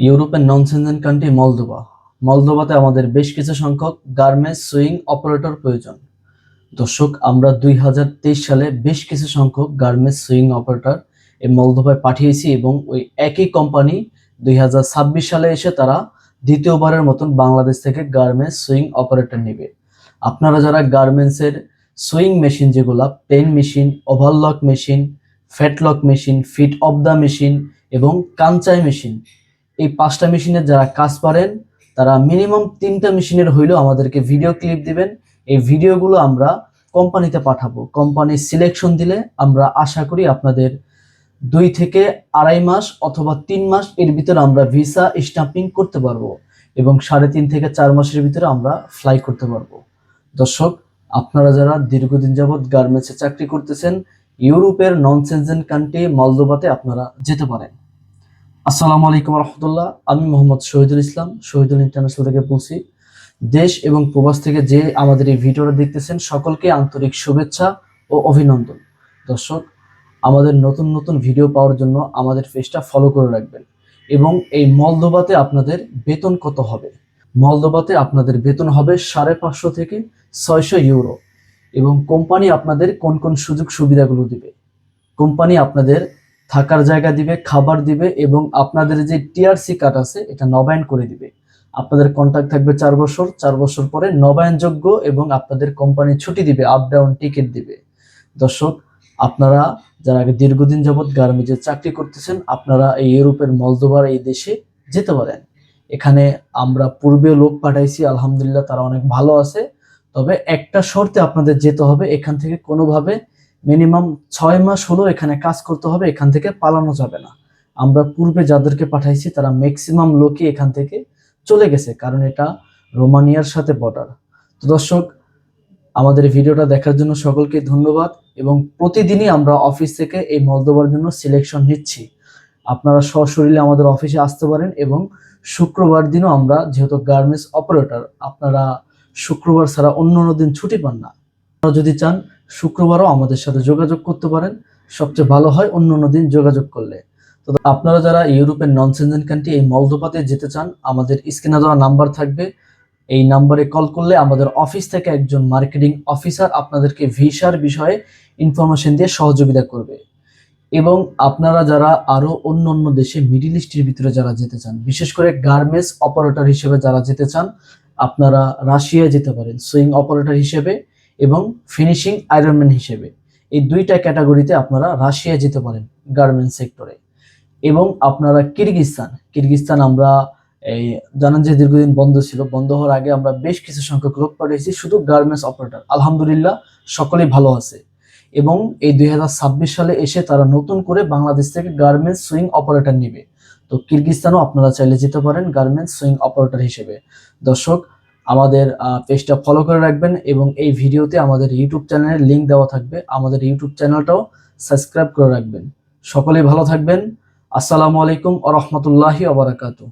ইউরোপের নন Shenzhen country Moldova. মলদোভাতে আমাদের বেশ কিছু সংখ্যক গার্মেন্টস সুইং অপারেটর প্রয়োজন। দর্শক, আমরা 2023 সালে বেশ কিছু সংখ্যক গার্মেন্টস সুইং অপারেটর এই মলদোভায় পাঠিয়েছি এবং ওই একই কোম্পানি 2026 সালে এসে তারা দ্বিতীয়বারের মতন বাংলাদেশ থেকে গার্মেন্টস সুইং অপারেটর নেবে। আপনারা যারা গার্মেন্টসের সুইং মেশিন, যেগুলা পেন machine, overlock machine, flatlock machine, feed off the machine এবং কাঞ্চাই মেশিন, এই 5টা মেশিনের যারা কাজ পারেন তারা মিনিমাম 3টা মেশিনের হইলেও আমাদেরকে ভিডিও ক্লিপ দিবেন। এই ভিডিওগুলো আমরা কোম্পানিতে পাঠাবো। কোম্পানি সিলেকশন দিলে আমরা আশা করি আপনাদের 2 থেকে 2.5 মাস অথবা 3 মাস এর ভিতরে আমরা ভিসা স্টাম্পিং করতে পারবো এবং 3.5 থেকে 4 মাসের ভিতরে আমরা ফ্লাই করতে পারবো। দর্শক, আপনারা যারা দীর্ঘদিন যাবৎ গার্মেন্টসে চাকরি করতেছেন, ইউরোপের নন সেনজেন কান্ট্রি মলদোভাতে আপনারা যেতে পারেন। আসসালামু আলাইকুম রহমতুল্লাহ। আমি মোহাম্মদ শহীদুল ইসলাম, শহীদুল ইন্টারন্যাশনাল থেকে বলছি। দেশ এবং প্রবাস থেকে যে আমাদের এই ভিডিওটা দেখতেছেন সকলকে আন্তরিক শুভেচ্ছা ও অভিনন্দন। দর্শক, আমাদের নতুন নতুন ভিডিও পাওয়ার জন্য আমাদের পেজটা ফলো করে রাখবেন। এবং এই মলদোভাতে আপনাদের বেতন কত হবে? মলদোভাতে আপনাদের বেতন হবে 550 থেকে 600 ইউরো। এবং কোম্পানি আপনাদের কোন কোন সুযোগ সুবিধাগুলো দিবে? কোম্পানি আপনাদের থাকার জায়গা দিবে, খাবার দিবে এবং আপনাদের যে টিআরসি কার্ড আছে এটা নবায়ন করে দিবে। আপনাদের কন্ট্রাক্ট থাকবে 4 বছর, 4 বছর পরে নবায়নযোগ্য এবং আপনাদের কোম্পানি ছুটি দিবে, আপ ডাউন টিকিট দিবে। দর্শক, আপনারা যারা আগে দীর্ঘদিন যাবৎ গার্মেন্টসে চাকরি করতেছেন, আপনারা এই ইউরোপের মলদোভার এই দেশে যেতে পারেন। এখানে আমরা পূর্বে লোক পাঠাইছি, আলহামদুলিল্লাহ তারা অনেক ভালো আছে। তবে একটা শর্তে আপনাদের যেতে হবে, এখান থেকে কোনোভাবে মিনিমাম 6 মাস হলো এখানে কাজ করতে হবে, এখান থেকে পালানো যাবে না। আমরা পূর্বে যাদেরকে পাঠাইছি তারা ম্যাক্সিমাম লোকই এখান থেকে চলে গেছে, কারণ এটা রোমানিয়ার সাথে বর্ডার। তো দর্শক, আমাদের ভিডিওটা দেখার জন্য সকলকে ধন্যবাদ এবং প্রতিদিনই আমরা অফিস থেকে এই মলদোভার জন্য সিলেকশন নিচ্ছি। আপনারা সশরীরে আমাদের অফিসে আসতে পারেন এবং শুক্রবার দিনও আমরা, যেহেতু গার্মেন্টস অপারেটর, আপনারা শুক্রবার ছাড়া অন্য দিন ছুটি পান না। আপনারা যদি চান শুক্রবারও আমাদের সাথে যোগাযোগ করতে পারেন, সবচেয়ে ভালো হয় অন্য দিন যোগাযোগ করলে। তো আপনারা যারা ইউরোপের নন সেনজেন কান্ট্রি এই মলদোভাতে যেতে চান, আমাদের স্ক্রিনে দেওয়া নাম্বার থাকবে, এই নাম্বারে কল করলে আমাদের অফিস থেকে একজন মার্কেটিং অফিসার আপনাদেরকে ভিসার বিষয়ে ইনফরমেশন দিয়ে সহযোগিতা করবে। এবং আপনারা যারা আরো অন্য অন্য দেশে মিডল ইস্টের ভিতরে যারা যেতে চান, বিশেষ করে গার্মেন্টস অপারেটর হিসেবে যারা যেতে চান, আপনারা রাশিয়ায় যেতে পারেন সুইং অপারেটর হিসেবে এবং ফিনিশিং আয়রনম্যান হিসেবে। এই 2টা ক্যাটাগরিতে আপনারা রাশিয়ায় যেতে পারেন গার্মেন্টস সেক্টরে। এবং আপনারা কিরগিজস্তান আমরা এই জানেন যে দীর্ঘদিন বন্ধ ছিল, বন্ধ হওয়ার আগে আমরা বেশ কিছু সংখ্যক লোক পাঠিয়েছি শুধু গার্মেন্টস অপারেটর। আলহামদুলিল্লাহ সকলেই ভালো আছে এবং এই 2026 সালে এসে তারা নতুন করে বাংলাদেশ থেকে গার্মেন্টস সুইং অপারেটর নিবে। তো কিরগিজস্তানও আপনারা চাইলে যেতে পারেন গার্মেন্টস সুইং অপারেটর হিসেবে। দর্শক, আমাদের পেজটা ফলো করে রাখবেন এবং এই ভিডিওতে আমাদের ইউটিউব চ্যানেলের লিঙ্ক দেওয়া থাকবে, আমাদের ইউটিউব চ্যানেলটাও সাবস্ক্রাইব করে রাখবেন। সকলেই ভালো থাকবেন। আসসালামু আলাইকুম ওয়া রাহমাতুল্লাহি ওয়া বারাকাতুহু।